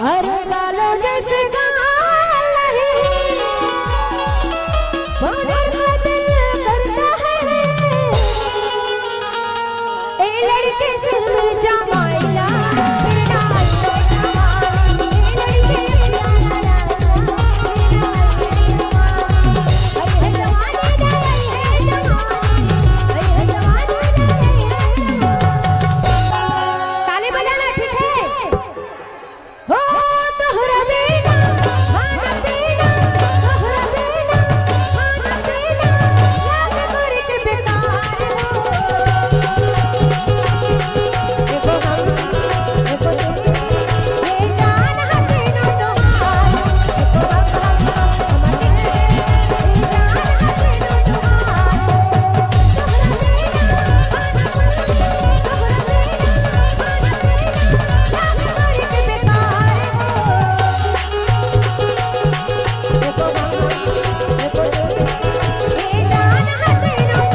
अरे गालो जैसे गाल नहीं बोलर का दिल करता है ए लड़के सिर में जमाइला फिर डाल दो जवानी ए लड़के ताली बजाना ठीक है हो तोहरा बिना खाना पीना तोहरा बिना खाना पीना लागे मोरे के बेकार देखो हम देखो तुम ये जान हटे ना तुम्हार देखो हम ये जान हटे ना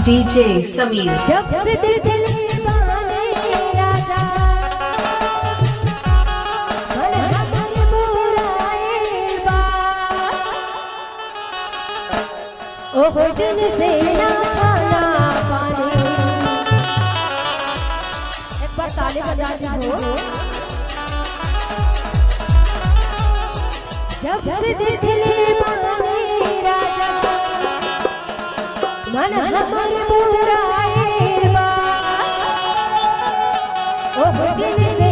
DJ Sameer. जब से दिल दीवाने राजा मन हमारे बुराए बा ओहो दिन से ना खाना पानी एक बार ताली बजा दो जब से दिल दीवाने राजा मन हमारे बुराए बा ओहो दिन से